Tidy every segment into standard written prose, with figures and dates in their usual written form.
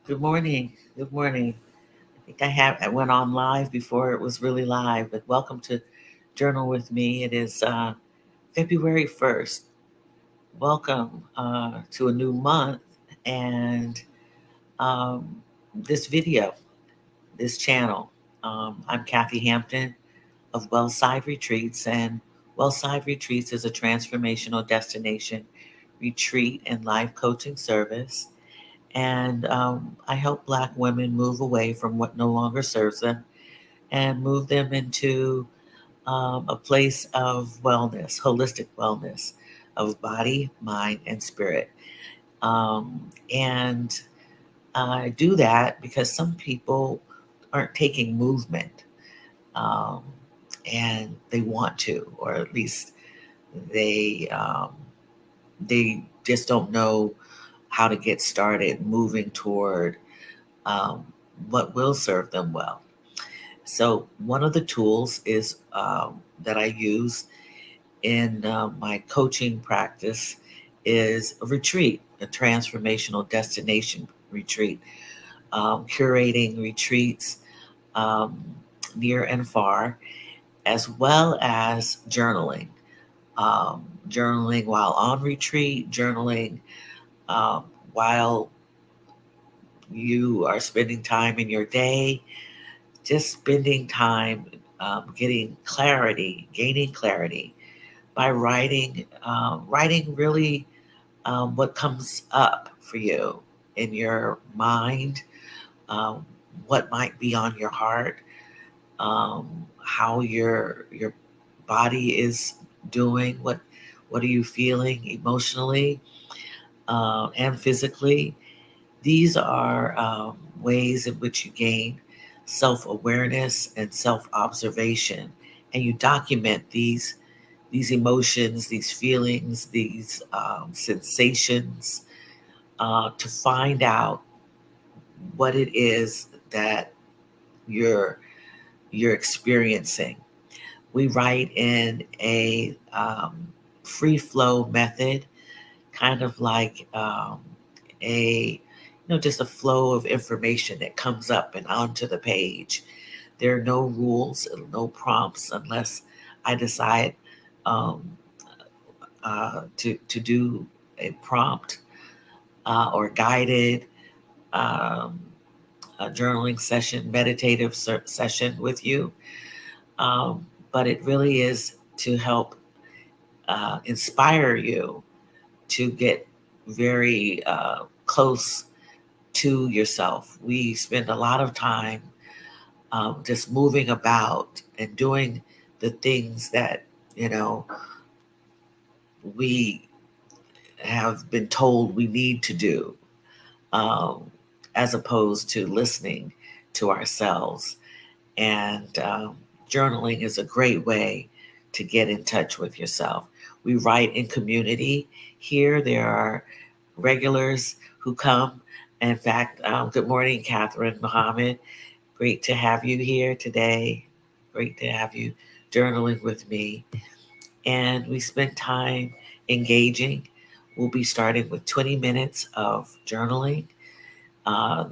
Good morning. Good morning. I went on live before it was really live, but welcome to Journal with Me. It is February 1st. Welcome to a new month and um, this video, this channel. I'm Kathy Hampton of Wellside Retreats, and Wellside Retreats is a transformational destination retreat and life coaching service. And I help Black women move away from what no longer serves them and move them into a place of wellness, holistic wellness of body, mind, and spirit. Um, and I do that because some people aren't taking movement um, and they want to, or at least they they just don't know how to get started moving toward um, what will serve them well. So one of the tools is that I use in my coaching practice is a retreat, a transformational destination retreat, curating retreats um, near and far, as well as journaling. Journaling while on retreat, journaling um, while you are spending time in your day, just spending time getting clarity, gaining clarity by writing really what comes up for you in your mind, um, what might be on your heart, um, how your body is doing, what are you feeling emotionally and physically. These are ways in which you gain self awareness and self observation, and you document these emotions, these feelings, these sensations to find out what it is that you're you're experiencing. We write in a free flow method, kind of like a just a flow of information that comes up and onto the page. There are no rules, no prompts unless I decide um, to do a prompt or guided um, a journaling session, meditative session with you. Um, but it really is to help inspire you to get very close to yourself. We spend a lot of time just moving about and doing the things that, you know, we have been told we need to do, um, as opposed to listening to ourselves. And journaling is a great way to get in touch with yourself. We write in community. Here, there are regulars who come. In fact, good morning, Catherine Mohammed. Great to have you here today. Great to have you journaling with me. And we spent time engaging. We'll be starting with 20 minutes of journaling.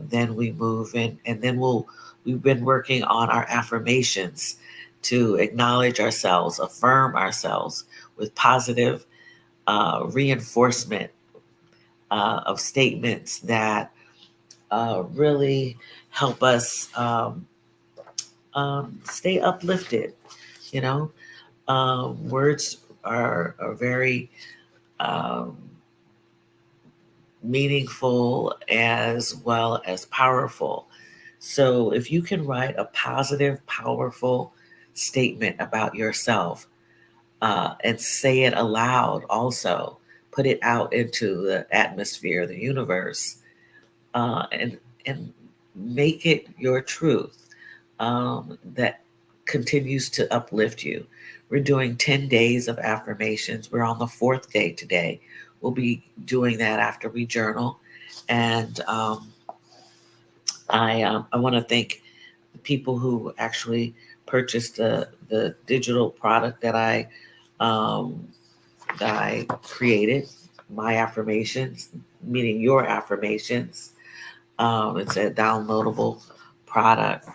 Then we move in, and then we've been working on our affirmations to acknowledge ourselves, affirm ourselves with positive reinforcement of statements that really help us stay uplifted. You know, words are very um, meaningful as well as powerful. So if you can write a positive, powerful statement about yourself and say it aloud, also put it out into the atmosphere, the universe, and make it your truth that continues to uplift you. We're doing 10 days of affirmations. We're on the fourth day today. We'll be doing that after we journal. And I want to thank the people who actually purchased the digital product um, that I created, my affirmations, meaning your affirmations. It's a downloadable product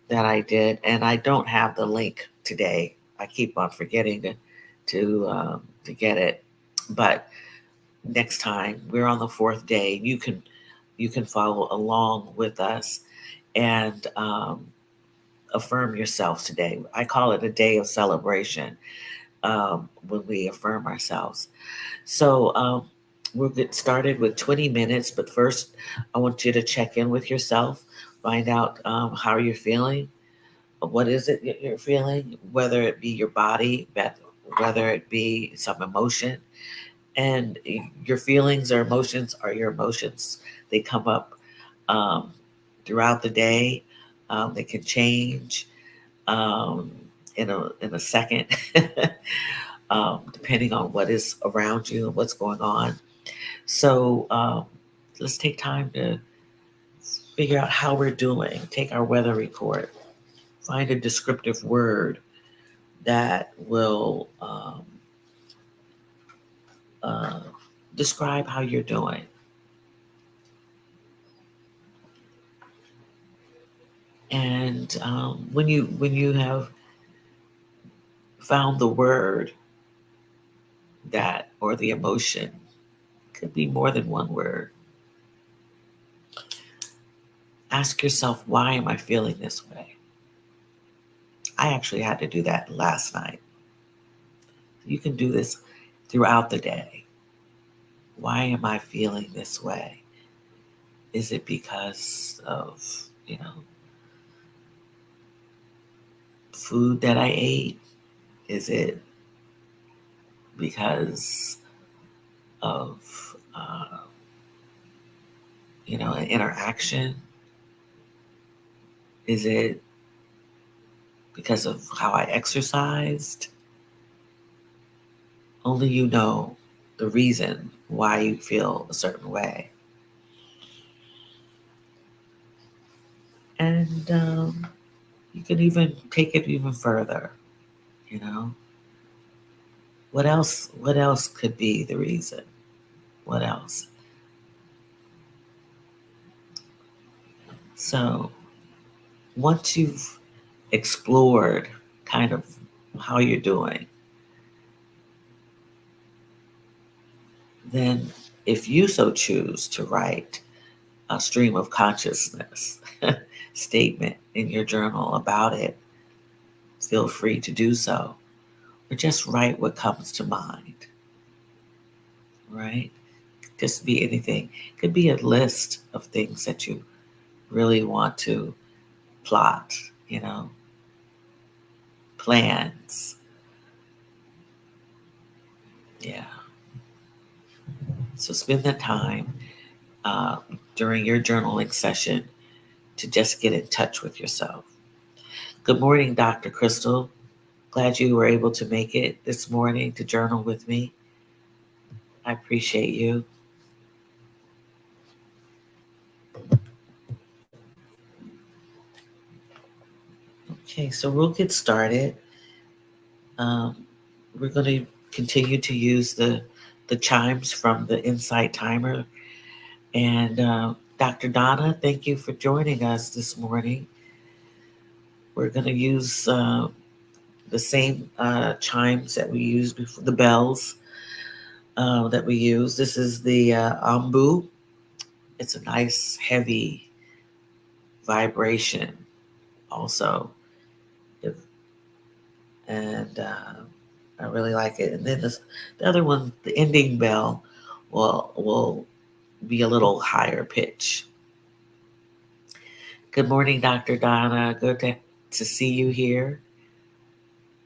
that I did, and I don't have the link today. I keep on forgetting to get it, but next time we're on the fourth day, you can follow along with us and affirm yourself today. I call it a day of celebration when we affirm ourselves. So we'll get started with 20 minutes, but first I want you to check in with yourself, find out how you're feeling. What is it that you're feeling? Whether it be your body, whether it be some emotion, and your feelings or emotions are your emotions. They come up um, throughout the day. They can change um, in a second, depending on what is around you and what's going on. So let's take time to figure out how we're doing. Take our weather report. Find a descriptive word that will uh, describe how you're doing. And when you have found the word that or the emotion, could be more than one word. Ask yourself, why am I feeling this way? I actually had to do that last night. You can do this throughout the day. Why am I feeling this way? Is it because of, food that I ate? Is it because of, an interaction? Is it because of how I exercised? Only you know the reason why you feel a certain way. And you can even take it even further, you know. What else could be the reason? What else? So once you've explored kind of how you're doing, then if you so choose to write a stream of consciousness statement in your journal about it, feel free to do so. Or just write what comes to mind, right? Just be anything. It could be a list of things that you really want to plot, plans. Yeah. So spend the time uh, during your journaling session to just get in touch with yourself. Good morning, Dr. Crystal. Glad you were able to make it this morning to journal with me. I appreciate you. Okay, so we'll get started. Um, we're going to continue to use the chimes from the Insight Timer. And Dr. Donna, thank you for joining us this morning. We're going to use the same chimes that we used before, the bells that we use. This is the ambu. It's a nice, heavy vibration also. If, and I really like it. And then the other one, the ending bell, will be a little higher pitch. Good morning, Dr. Donna. Good to see you here.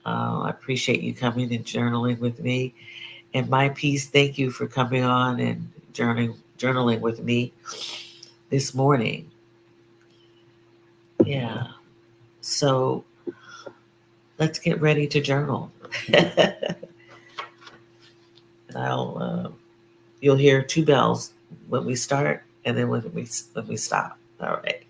I appreciate you coming and journaling with me. And my piece, thank you for coming on and journaling with me this morning. Yeah. So let's get ready to journal. And you'll hear two bells when we start and then when we stop. All right.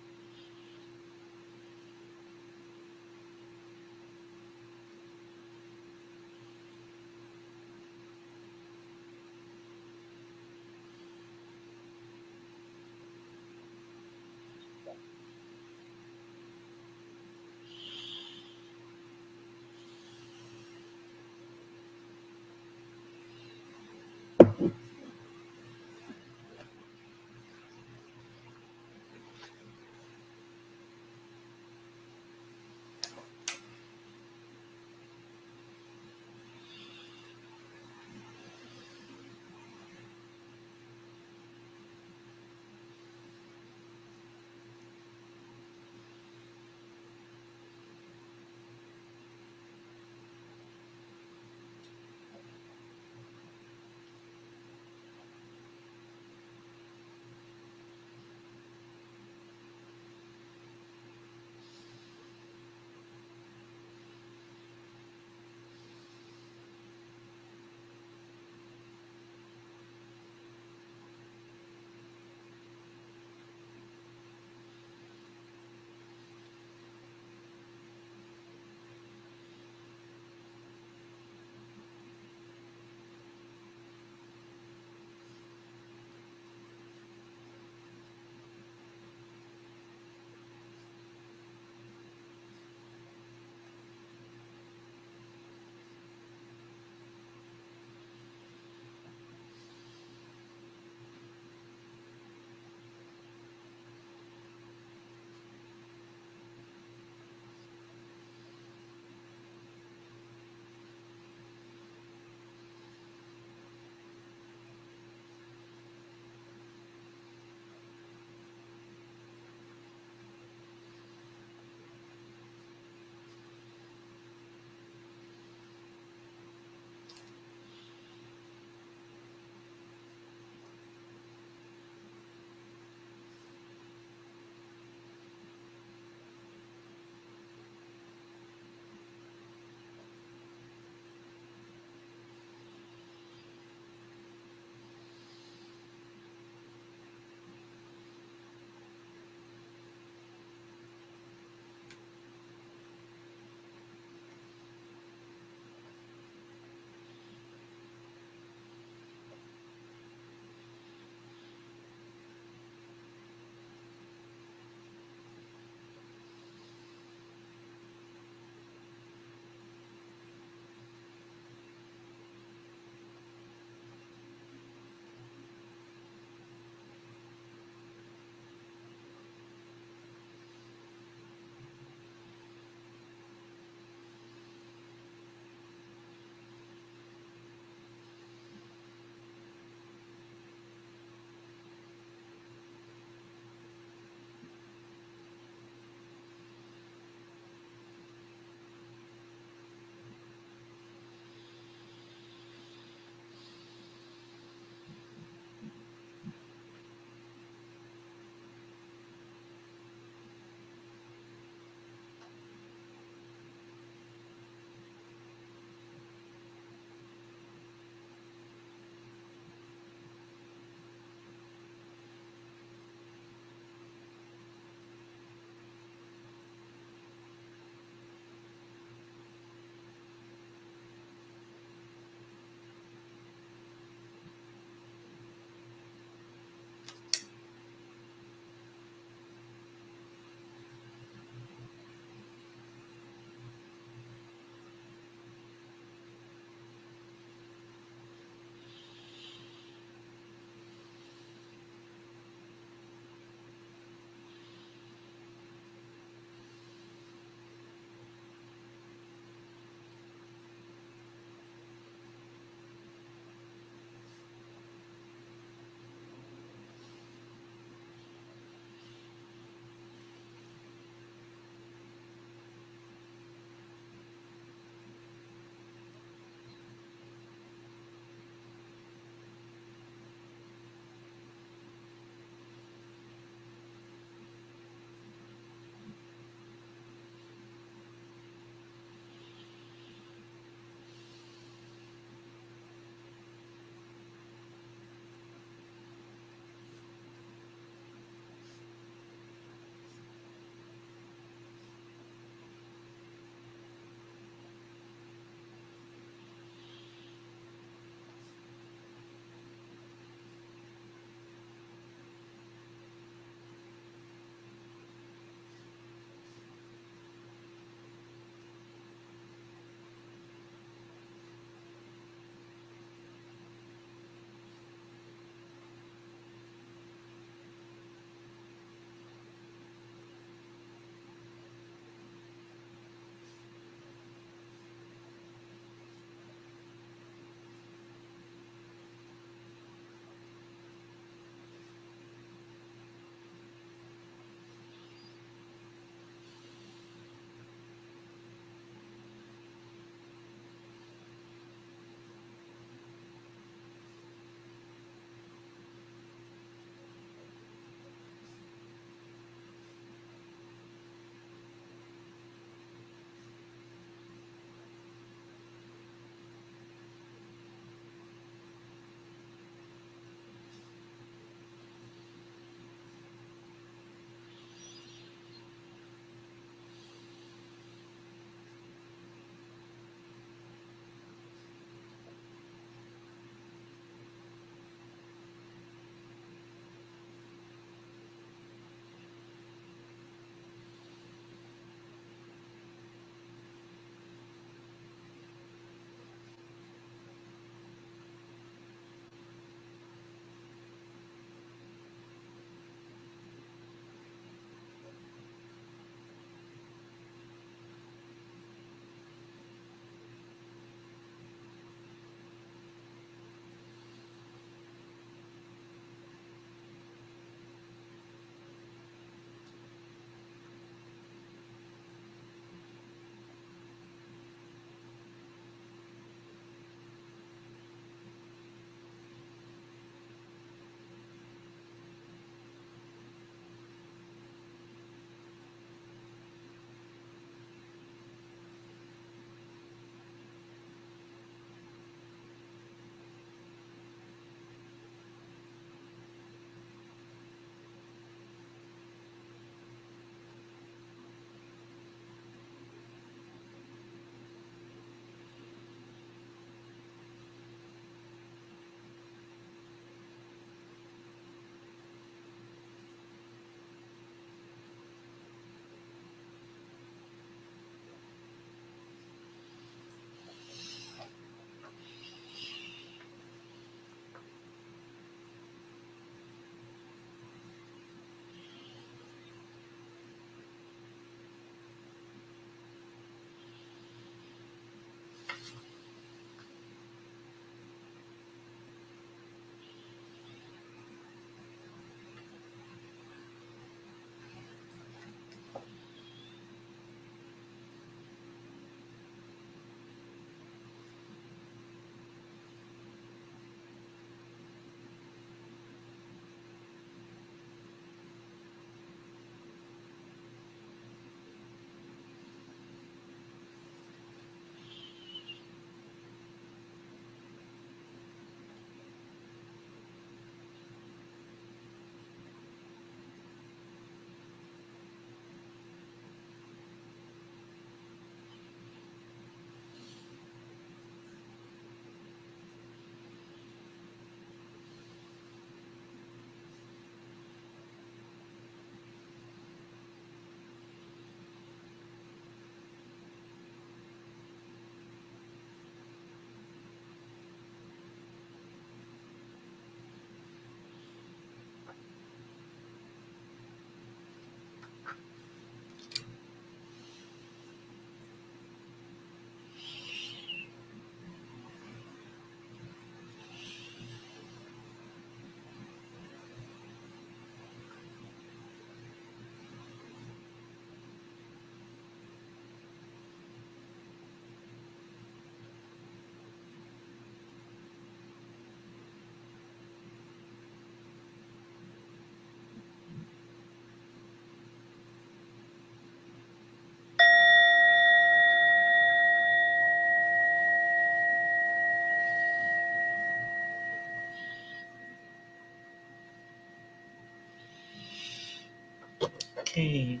Okay.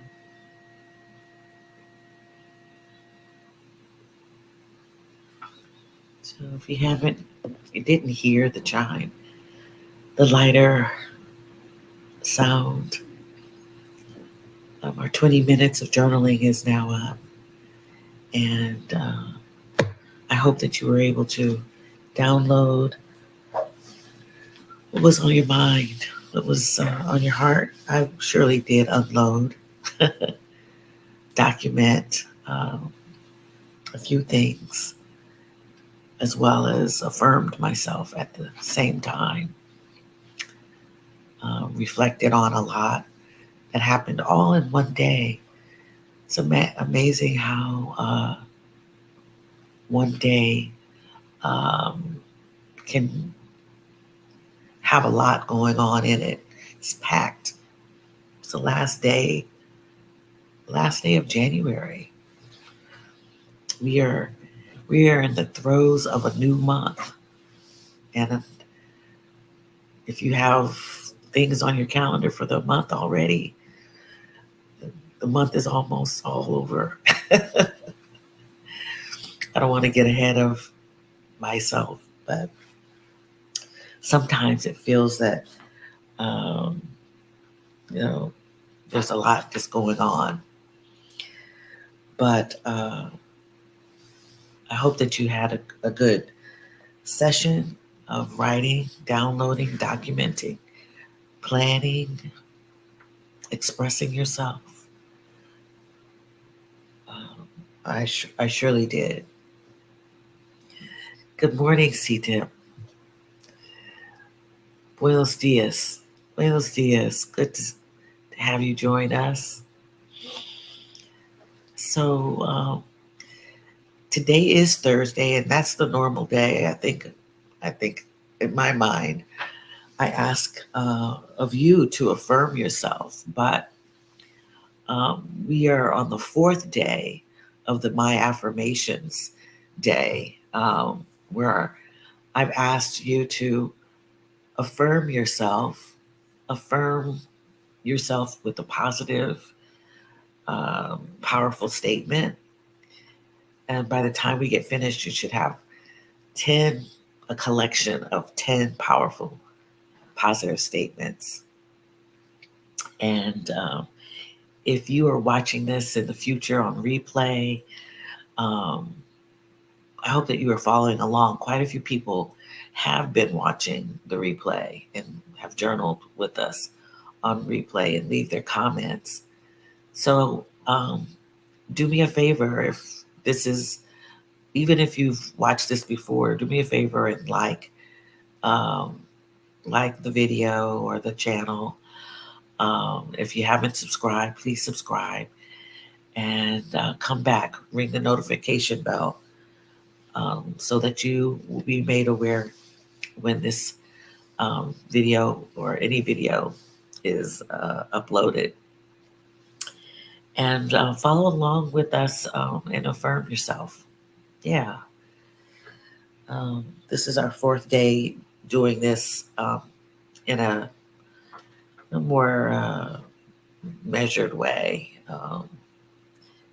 So if you didn't hear the chime, the lighter sound of our 20 minutes of journaling is now up. And I hope that you were able to download what was on your mind, what was on your heart. I surely did unload, document a few things, as well as affirmed myself at the same time. Reflected on a lot that happened all in one day. It's amazing how one day um, can have a lot going on in it. It's packed. It's the last day of January. We are we are in the throes of a new month, and if you have things on your calendar for the month already, the month is almost all over. I don't want to get ahead of myself, but sometimes it feels that um, you know there's a lot just going on. But I hope that you had a good session of writing, downloading, documenting, planning, expressing yourself. Um, I surely did. Good morning, CTIP. Buenos dias. Buenos dias. Good to have you join us. So today is Thursday, and that's the normal day. I think in my mind, I ask of you to affirm yourself, but we are on the fourth day of the My Affirmations day, where I've asked you to affirm yourself, affirm yourself with a positive, powerful statement. And by the time we get finished, you should have 10, a collection of 10 powerful, positive statements. And if you are watching this in the future on replay, um, I hope that you are following along. Quite a few people have been watching the replay and have journaled with us on replay and leave their comments. So do me a favor, if this is, even if you've watched this before, do me a favor and um, like the video or the channel. If you haven't subscribed, please subscribe and come back, ring the notification bell so that you will be made aware when this video or any video is uploaded. And follow along with us and affirm yourself. Yeah. This is our fourth day doing this in a more measured way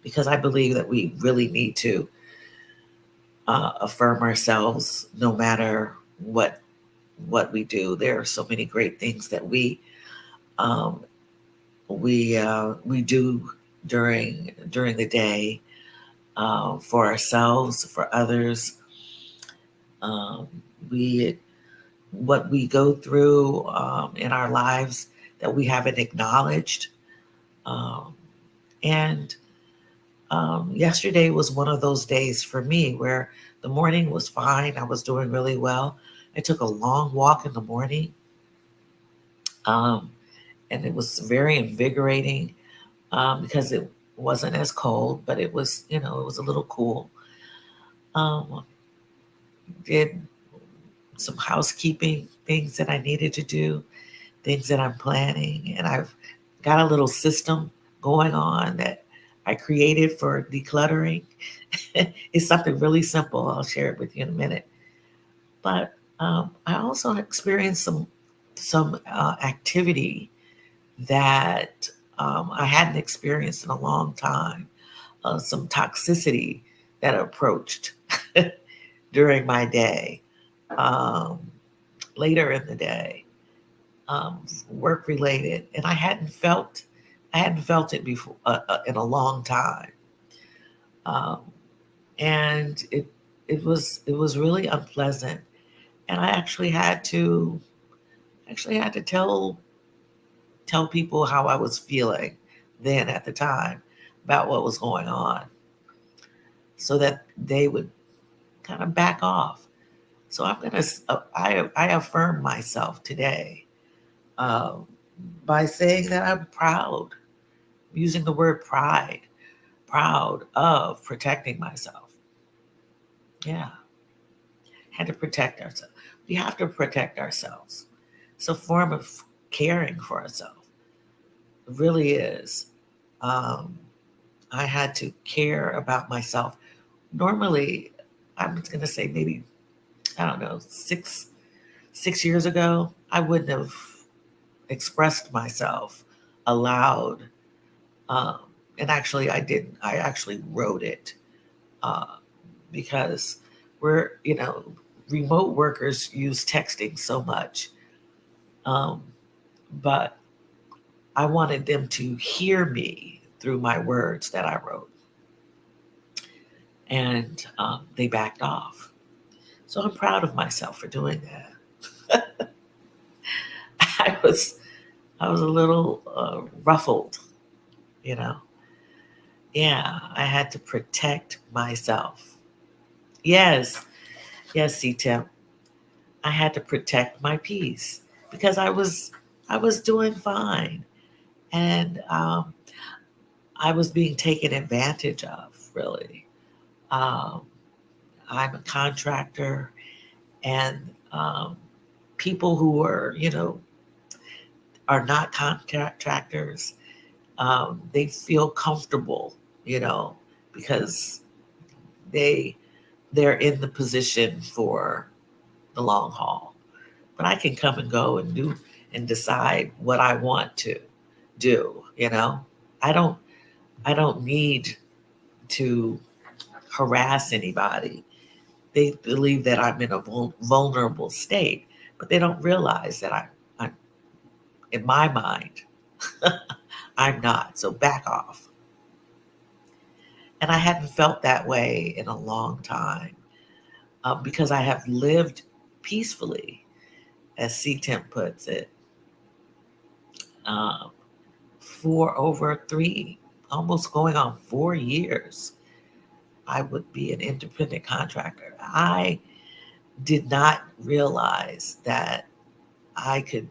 because I believe that we really need to affirm ourselves no matter what we do. There are so many great things that um, we do during the day for ourselves, for others. Um, we what we go through in our lives that we haven't acknowledged. Um, and yesterday was one of those days for me where the morning was fine. I was doing really well. I took a long walk in the morning, um, and it was very invigorating because it wasn't as cold, but it was, it was a little cool. Um, did some housekeeping things that I needed to do, things that I'm planning, and I've got a little system going on that I created for decluttering. It's something really simple. I'll share it with you in a minute. But I also experienced some activity that I hadn't experienced in a long time. Some toxicity that approached during my day, um, later in the day, work related, and I hadn't felt it before in a long time, um, and it was really unpleasant, and I actually had to tell people how I was feeling then at the time about what was going on, so that they would kind of back off. So I affirm myself today, uh, by saying that I'm proud, using the word pride, proud of protecting myself. Yeah, had to protect ourselves. We have to protect ourselves. It's a form of caring for ourselves. It really is. Um, I had to care about myself. Normally, I'm just going to say maybe, I don't know, 6 years ago, I wouldn't have expressed myself aloud. Um, and actually, I didn't. I actually wrote it, uh, because we're, remote workers use texting so much. Um, but I wanted them to hear me through my words that I wrote. And they backed off. So I'm proud of myself for doing that. I was I was a little ruffled, you know. Yeah, I had to protect myself. Yes, yes, C Tim. I had to protect my peace because I was doing fine, and I was being taken advantage of. Really, um, I'm a contractor, and um, people who are are not contractors, they feel comfortable, you know, because they they're in the position for the long haul. But I can come and go and do and decide what I want to do, you know. I don't I don't need to harass anybody. They believe that I'm in a vulnerable state, but they don't realize that I'm in my mind, I'm not. So back off. And I hadn't felt that way in a long time, because I have lived peacefully, as C. Temp puts it, um, for over almost going on 4 years. I would be an independent contractor. I did not realize that I could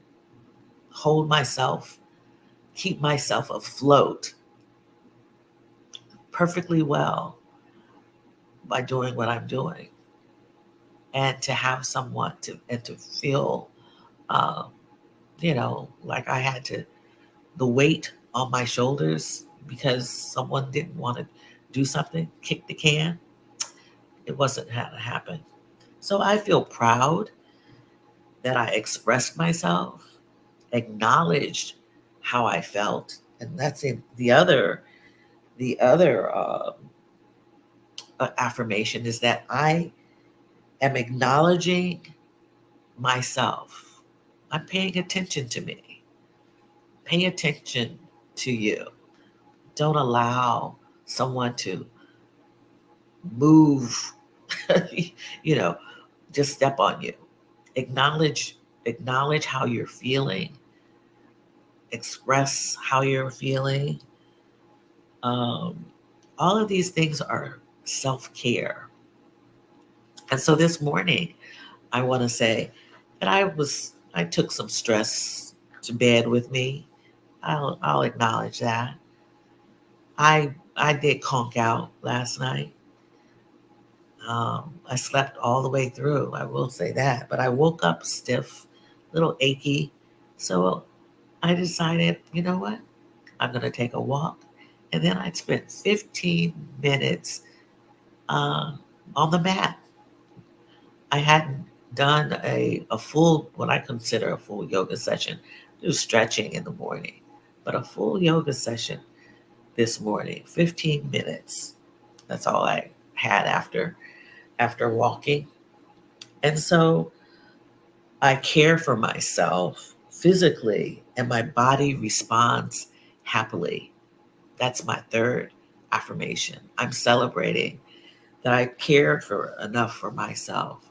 hold myself, keep myself afloat perfectly well by doing what I'm doing, and to have someone to feel, um, like I had to the weight on my shoulders because someone didn't want to do something, kick the can. It wasn't how to happen. So I feel proud that I expressed myself, acknowledged how I felt, and that's in the other affirmation is that I am acknowledging myself. I'm paying attention to me. Pay attention to you. Don't allow someone to move, you know, just step on you. Acknowledge acknowledge how you're feeling. Express how you're feeling. Um, all of these things are self care. And so this morning, I want to say that I took some stress to bed with me. I'll acknowledge that. I did conk out last night. I slept all the way through. I will say that, but I woke up stiff, a little achy. So I decided, you know what? I'm going to take a walk, and then I spent 15 minutes uh, on the mat. I hadn't done a full, what I consider a full yoga session. Do stretching in the morning. but a full yoga session this morning, 15 minutes. That's all I had after walking. And so I care for myself physically and my body responds happily. That's my third affirmation. I'm celebrating that I cared for enough for myself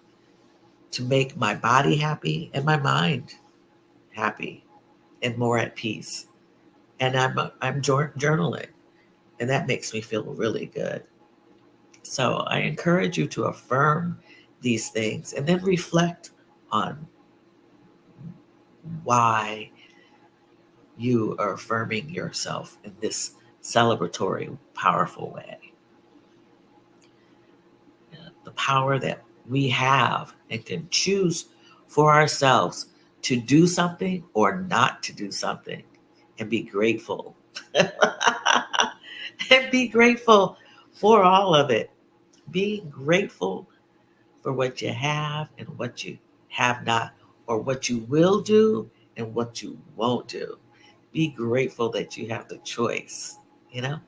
to make my body happy and my mind happy and more at peace. And I'm journaling, and that makes me feel really good. So I encourage you to affirm these things and then reflect on why you are affirming yourself in this celebratory, powerful way. The power that we have and can choose for ourselves to do something or not to do something and be grateful. And be grateful for all of it. Be grateful for what you have and what you have not, or what you will do and what you won't do. Be grateful that you have the choice, you know,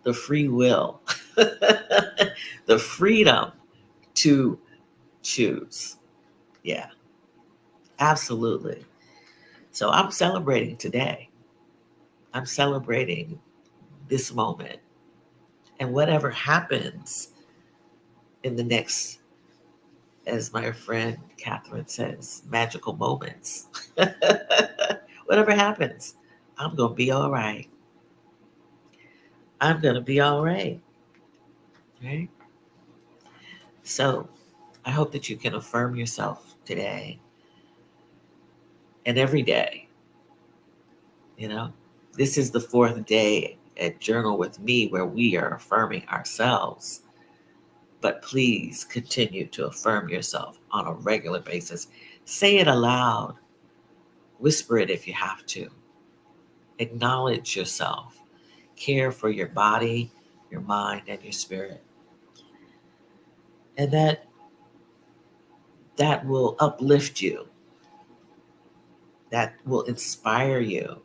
the free will, the freedom to choose. Yeah, absolutely. So I'm celebrating today. I'm celebrating this moment. And whatever happens in the next, as my friend Catherine says, magical moments, whatever happens, I'm going to be all right. I'm going to be all right. Right? So I hope that you can affirm yourself today and every day. You know, this is the fourth day at Journal with Me where we are affirming ourselves. But please continue to affirm yourself on a regular basis. Say it aloud, whisper it if you have to. Acknowledge yourself, care for your body, your mind, and your spirit. And that will uplift you, that will inspire you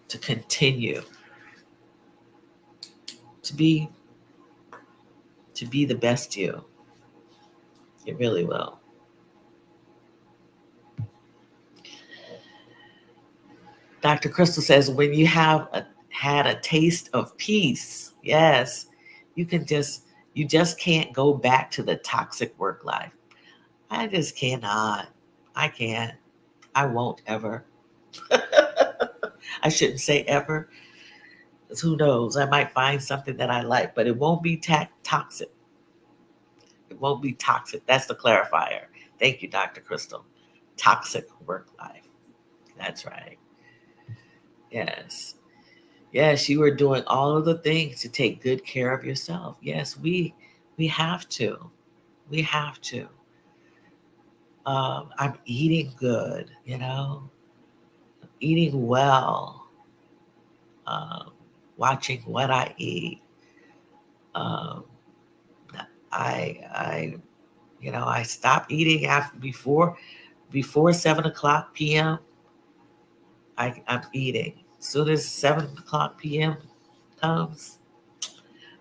to continue to be to be the best you. It really will. Dr. Crystal says when you had a taste of peace, yes, you just can't go back to the toxic work life. I just cannot. I can't. I won't ever. I shouldn't say ever. 'Cause who knows? I might find something that I like, but it won't be toxic. It won't be toxic. That's the clarifier. Thank you, Dr. Crystal. Toxic work life. That's right. Yes. Yes, you are doing all of the things to take good care of yourself. Yes, we have to. We have to. I'm eating good, eating well, um, watching what I eat. Um, I I stop eating after before 7 o'clock p.m. I'm eating. As soon as 7 o'clock p.m. comes,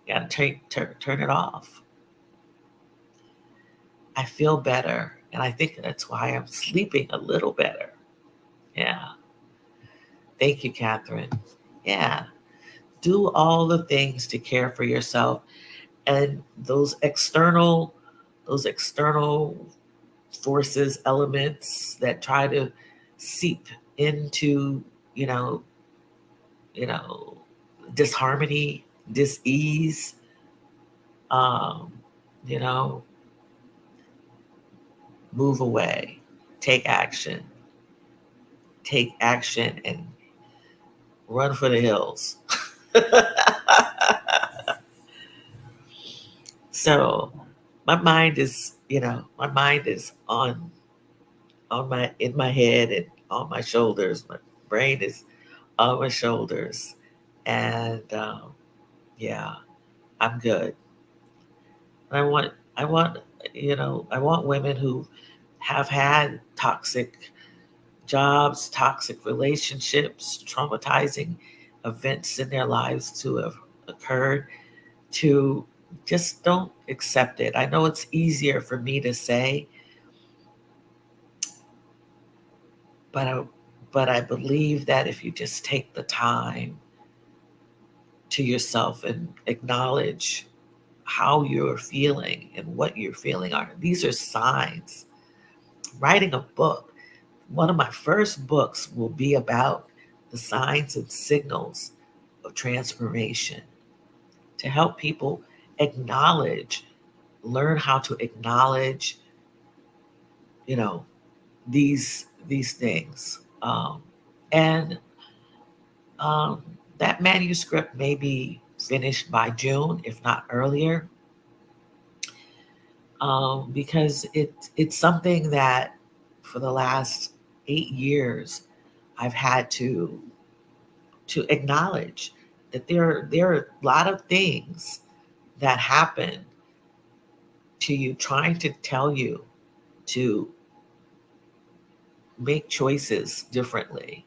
you gotta turn it off. I feel better, and I think that's why I'm sleeping a little better. Yeah. Thank you, Catherine. Yeah. Do all the things to care for yourself, and those external forces, elements that try to seep into, you know, you know, disharmony, dis-ease, um, you know, move away, take action, and run for the hills. So my mind is on my in my head and on my shoulders. My brain is on my shoulders, and yeah, I'm good. And I want women who have had toxic jobs, toxic relationships, traumatizing events in their lives to have occurred, to just don't accept it. I know it's easier for me to say, but I believe that if you just take the time to yourself and acknowledge how you're feeling and what you're feeling are, these are signs. Writing a book, one of my first books will be about the signs and signals of transformation, to help people acknowledge, learn how to acknowledge, you know, these things. And um, that manuscript may be finished by June, if not earlier, because it's something that for the last 8 years I've had to acknowledge that there are a lot of things that happen to you, trying to tell you to make choices differently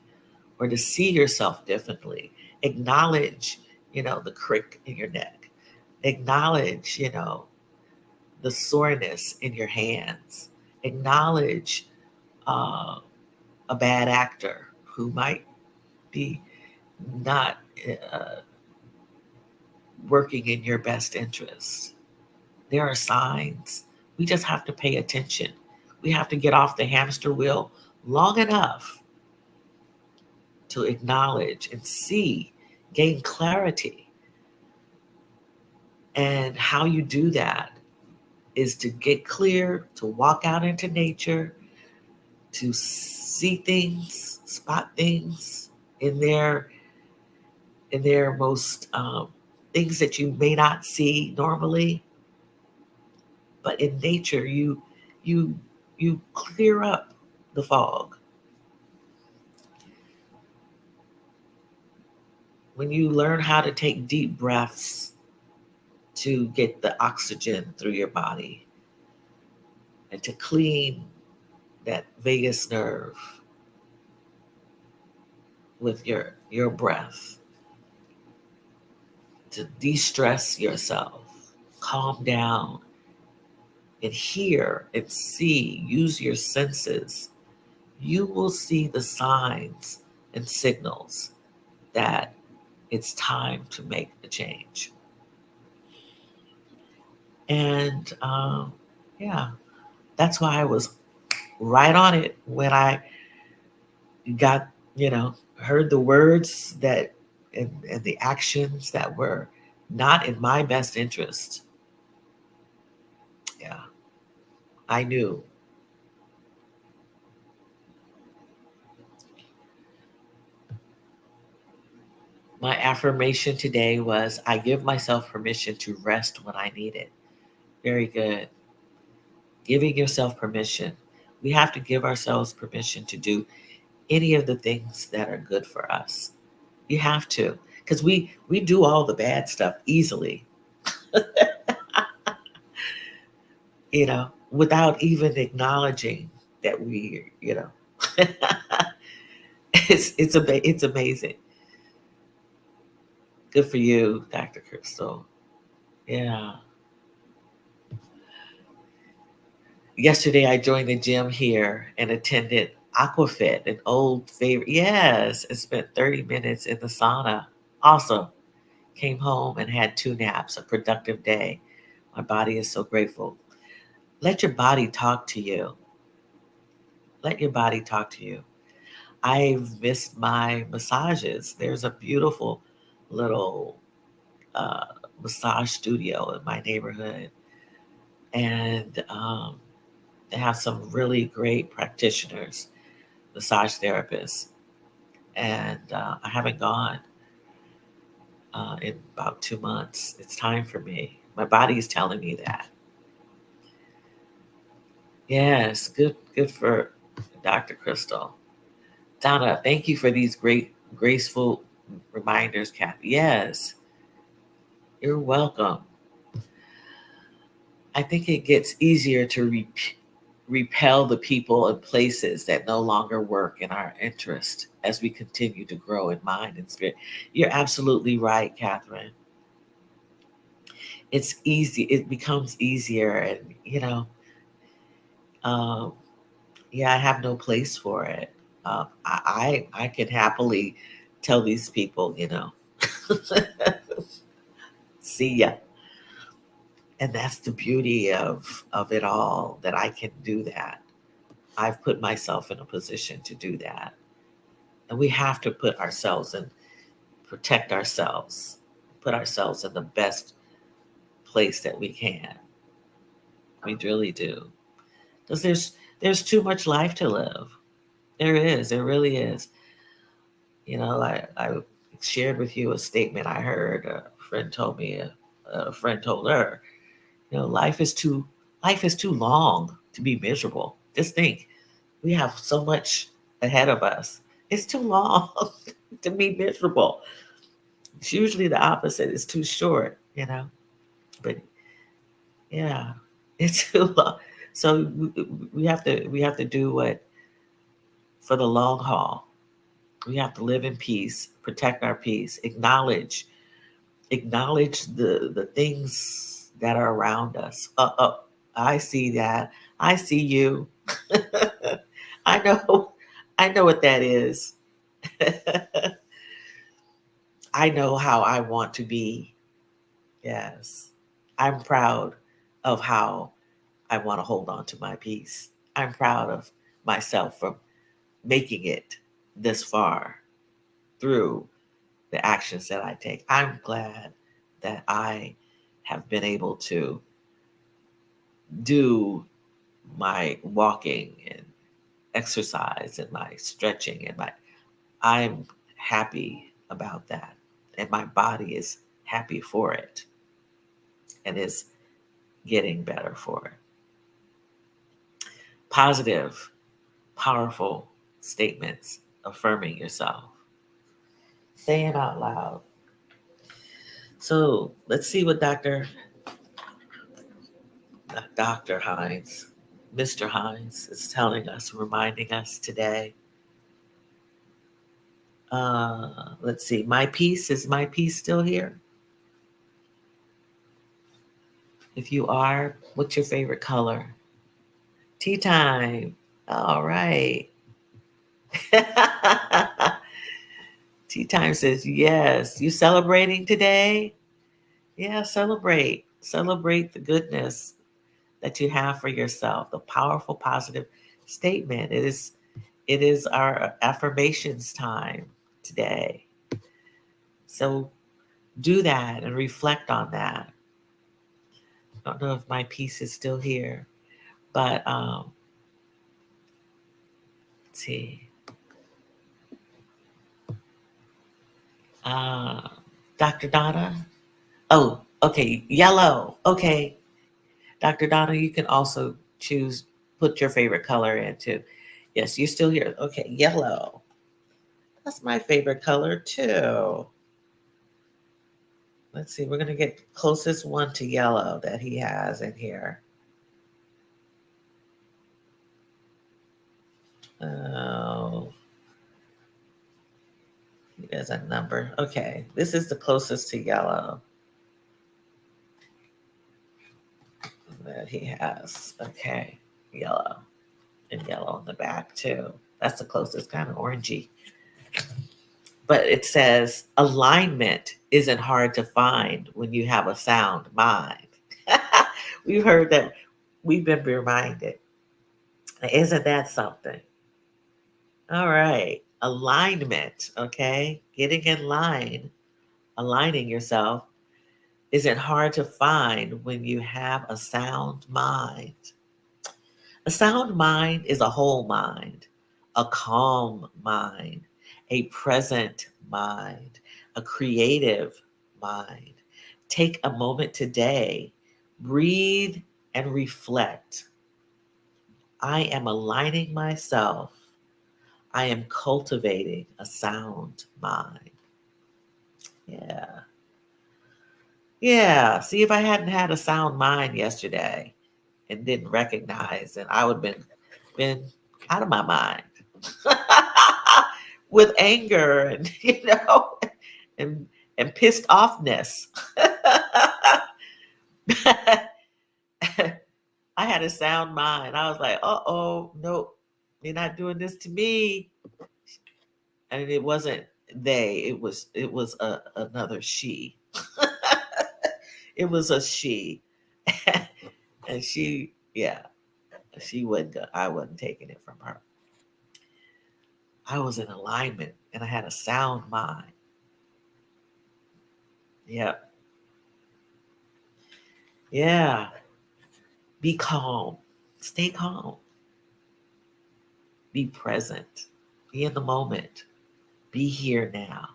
or to see yourself differently. Acknowledge, the crick in your neck. Acknowledge, the soreness in your hands. Acknowledge uh, a bad actor who might be not uh, working in your best interest. There are signs. We just have to pay attention. We have to get off the hamster wheel long enough to acknowledge and see, gain clarity. And how you do that is to get clear, to walk out into nature, to see things, spot things in their most things that you may not see normally, but in nature you you clear up the fog. When you learn how to take deep breaths to get the oxygen through your body and to clean that vagus nerve with your breath, to de-stress yourself, calm down, and hear and see, use your senses, you will see the signs and signals that it's time to make a change. And yeah, that's why I was right on it when I got, heard the words that and the actions that were not in my best interest. Yeah, I knew. My affirmation today was I give myself permission to rest when I need it. Very good. Giving yourself permission. We have to give ourselves permission to do any of the things that are good for us. You have to, because we do all the bad stuff easily, without even acknowledging that it's amazing. Good for you, Dr. Crystal. Yeah. Yesterday I joined the gym here and attended Aquafit, an old favorite. Yes, and spent 30 minutes in the sauna. Awesome. Came home and had 2 naps, a productive day. My body is so grateful. Let your body talk to you. Let your body talk to you. I've missed my massages. There's a beautiful little uh, massage studio in my neighborhood, and they have some really great practitioners, massage therapists. And I haven't gone in about 2 months. It's time for me. My body is telling me that. Yes, good for Dr. Crystal. Donna, thank you for these great, graceful reminders, Kathy. Yes, you're welcome. I think it gets easier to repeat. repel the people and places that no longer work in our interest as we continue to grow in mind and spirit. You're absolutely right, Catherine. It's easy. It becomes easier, and um, yeah, I have no place for it. I can happily tell these people, see ya, and that's the beauty of it all, that I can do that. I've put myself in a position to do that, and we have to put ourselves in, protect ourselves, put ourselves in the best place that we can. We really do, because there's too much life to live. There is. There really is. I shared with you a statement I heard. A friend told me. A friend told her. Life is too long to be miserable. Just think, we have so much ahead of us. It's too long to be miserable. It's usually the opposite. It's too short. But yeah, it's too long. So we have to do what, for the long haul. We have to live in peace, protect our peace, acknowledge the things that are around us. I see that. I see you. I know. I know what that is. I know how I want to be. Yes. I'm proud of how I want to hold on to my peace. I'm proud of myself for making it this far through the actions that I take. I'm glad that I have been able to do my walking and exercise and my stretching and my I'm happy about that. And my body is happy for it and is getting better for it. Positive, powerful statements affirming yourself. Saying out loud. So let's see what Dr. Hines, Mr. Hines is telling us, reminding us today. Let's see. Is my peace still here? If you are, what's your favorite color? Tea time. All right. Tea time says yes. You celebrating today? Yeah, celebrate. Celebrate the goodness that you have for yourself. The powerful, positive statement. It is our affirmations time today. So do that and reflect on that. I don't know if my piece is still here, but let's see. Uh, Dr. Donna. Oh, okay. Yellow. Okay. Dr. Donna, you can also choose, put your favorite color in too. Yes, you're still here. Okay. Yellow. That's my favorite color too. Let's see. We're going to get closest one to yellow that he has in here. Oh, he has a number. Okay. This is the closest to yellow that he has. Okay. Yellow. And yellow on the back too. That's the closest, kind of orangey. But it says alignment isn't hard to find when you have a sound mind. We've heard that. We've been reminded. Isn't that something? All right. Alignment. Okay. Getting in line, aligning yourself isn't hard to find when you have a sound mind. A sound mind is a whole mind, a calm mind, a present mind, a creative mind. Take a moment today, breathe and reflect. I am aligning myself. I am cultivating a sound mind. Yeah. Yeah. See, if I hadn't had a sound mind yesterday, and didn't recognize, and I would have been out of my mind with anger and and pissed offness. I had a sound mind. I was like, oh, nope, you're not doing this to me. And it wasn't they, it was another she. It was a she. And she, yeah, she wouldn't go, I wasn't taking it from her. I was in alignment and I had a sound mind. Yeah. Yeah. Be calm. Stay calm. Be present. Be in the moment. Be here now.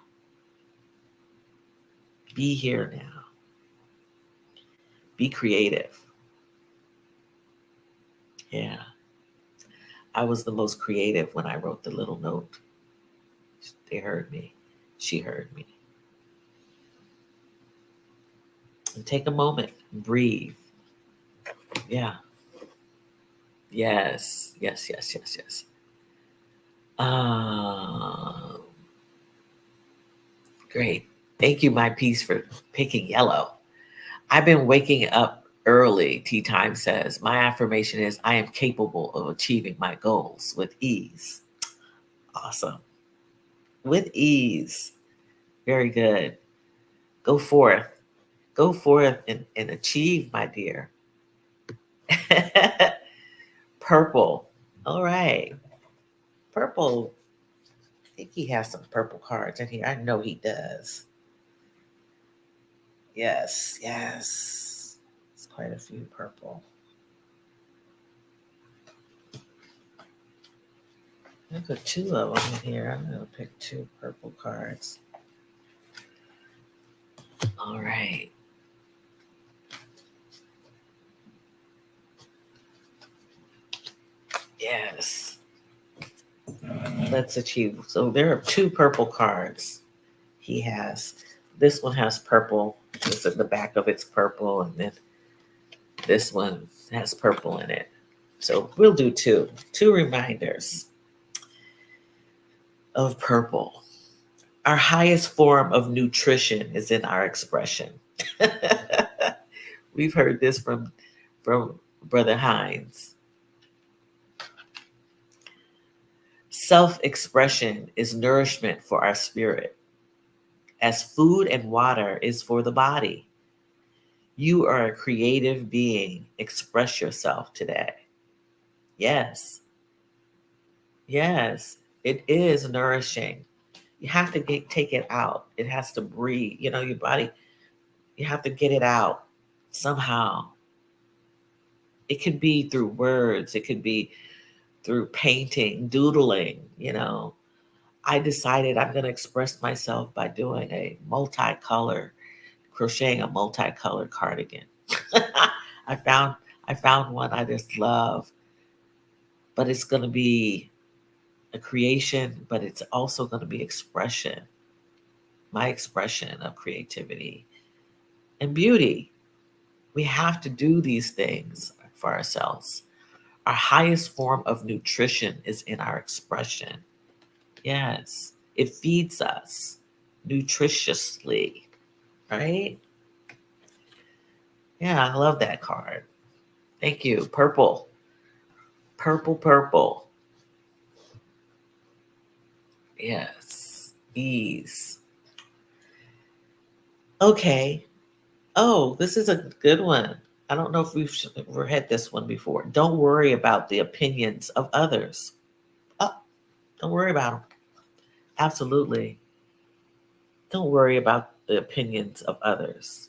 Be here now. Be creative. Yeah. I was the most creative when I wrote the little note. They heard me. She heard me. And take a moment. Breathe. Yeah. Yes. Yes, yes, yes, yes. Um, Great. Thank you, my piece, for picking yellow. I've been waking up early, Tea Time says. My affirmation is I am capable of achieving my goals with ease. Awesome. With ease. Very good. Go forth. Go forth and achieve, my dear. Purple. All right. Purple. I think he has some purple cards in here. I know he does. Yes, yes. It's quite a few purple. I put two of them in here. I'm going to pick two purple cards. All right. Yes. Let's achieve. So there are two purple cards he has. This one has purple. It's in the back of it's purple. And then this one has purple in it. So we'll do two reminders of purple. Our highest form of nutrition is in our expression. We've heard this from Brother Hines. Self-expression is nourishment for our spirit, as food and water is for the body. You are a creative being. Express yourself today. Yes. Yes. It is nourishing. You have to take it out. It has to breathe. Your body, you have to get it out somehow. It could be through words. It could be through painting, doodling. I decided I'm going to express myself by doing crocheting a multicolored cardigan. I found one I just love, but it's going to be a creation, but it's also going to be expression, my expression of creativity and beauty. We have to do these things for ourselves. Our highest form of nutrition is in our expression. Yes, it feeds us nutritiously, right? Yeah, I love that card. Thank you. Purple. Purple, purple. Yes. Ease. Okay. Oh, this is a good one. I don't know if we've ever had this one before. Don't worry about the opinions of others. Oh, don't worry about them. Absolutely. Don't worry about the opinions of others.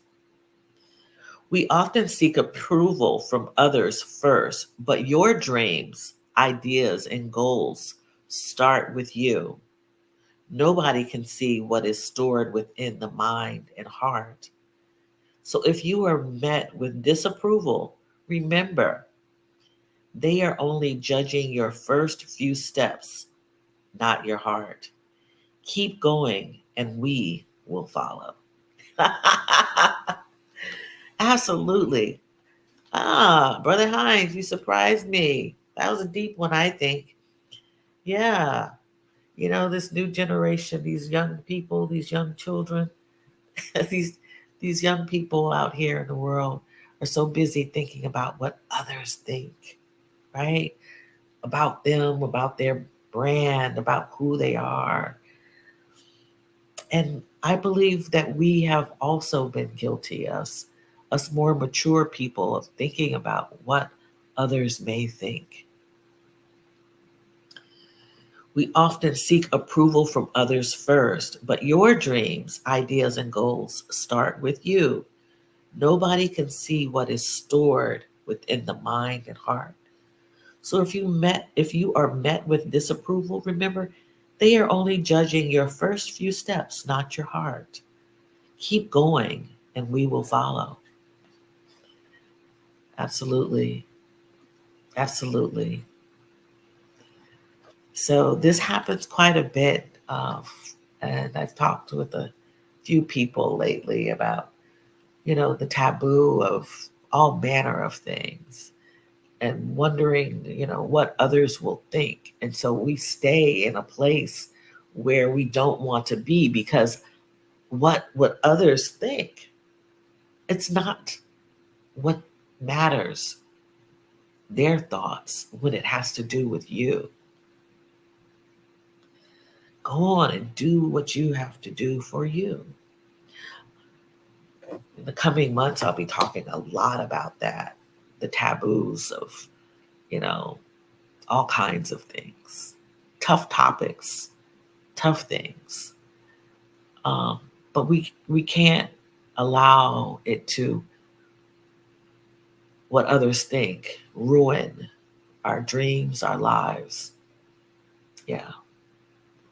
We often seek approval from others first, but your dreams, ideas, and goals start with you. Nobody can see what is stored within the mind and heart. So if you are met with disapproval, remember, they are only judging your first few steps, not your heart. Keep going, and we will follow. Absolutely. Ah, Brother Hines, you surprised me. That was a deep one, I think. Yeah. This new generation, these young people, these young children, these these young people out here in the world are so busy thinking about what others think, right? About them, about their brand, about who they are. And I believe that we have also been guilty, us more mature people, of thinking about what others may think. We often seek approval from others first, but your dreams, ideas, and goals start with you. Nobody can see what is stored within the mind and heart. So if you are met with disapproval, remember they are only judging your first few steps, not your heart. Keep going and we will follow. Absolutely. Absolutely. So this happens quite a bit. And I've talked with a few people lately about, the taboo of all manner of things and wondering, what others will think. And so we stay in a place where we don't want to be because what others think, it's not what matters, their thoughts, when it has to do with you. Go on and do what you have to do for you. In the coming months, I'll be talking a lot about that, the taboos of, you know, all kinds of things, tough topics, tough things. Um, but we can't allow it to, what others think, ruin our dreams, our lives. Yeah,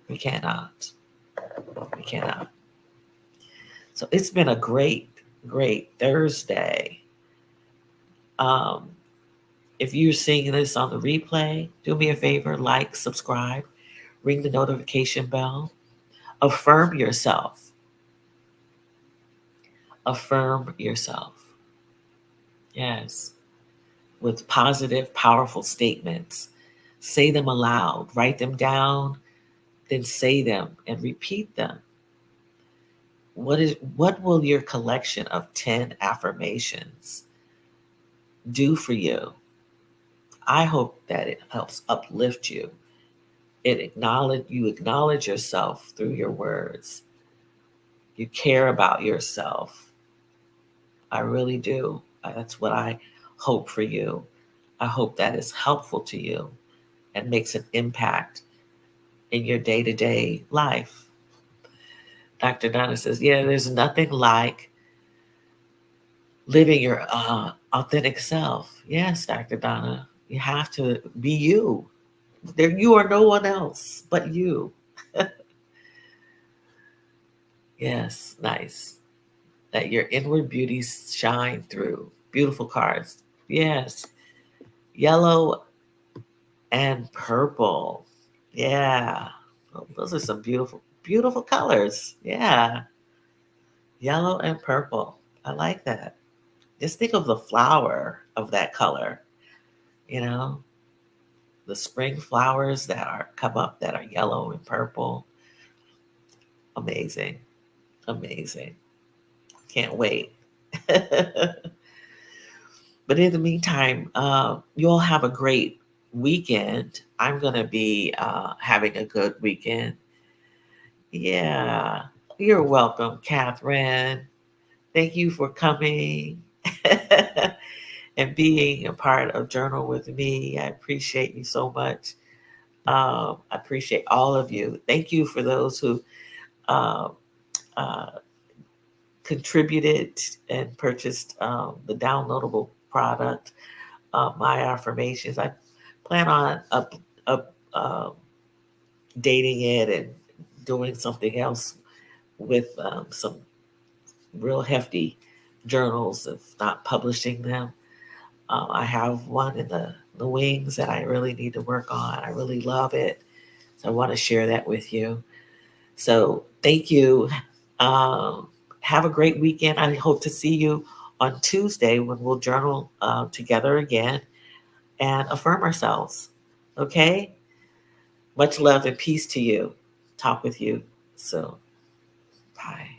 we cannot. We cannot. So it's been a great, great Thursday. Um, if you're seeing this on the replay, do me a favor, like, subscribe, ring the notification bell, affirm yourself. Affirm yourself. Yes. With positive, powerful statements. Say them aloud, write them down, then say them and repeat them. What will your collection of 10 affirmations do for you? I hope that it helps uplift you. You acknowledge yourself through your words. You care about yourself. I really do. That's what I hope for you. I hope that is helpful to you and makes an impact in your day-to-day life. Dr. Donna says, yeah, there's nothing like living your authentic self. Yes, Dr. Donna, you have to be you. You are no one else but you. Yes, nice. That your inward beauty shine through. Beautiful cards. Yes. Yellow and purple. Yeah. Oh, those are some beautiful, beautiful colors. Yeah. Yellow and purple. I like that. Just think of the flower of that color, you know, the spring flowers that are come up that are yellow and purple. Amazing. Amazing. Can't wait. But in the meantime, you all have a great weekend. I'm going to be having a good weekend. Yeah. You're welcome, Catherine. Thank you for coming and being a part of Journal with Me. I appreciate you so much. I appreciate all of you. Thank you for those who uh, uh, contributed and purchased the downloadable product, My Affirmations. I plan on updating it and doing something else with some real hefty journals, if not publishing them. I have one in the wings that I really need to work on. I really love it. So I want to share that with you. So thank you. Um, have a great weekend. I hope to see you on Tuesday when we'll journal together again and affirm ourselves. Okay? Much love and peace to you. Talk with you soon. Bye.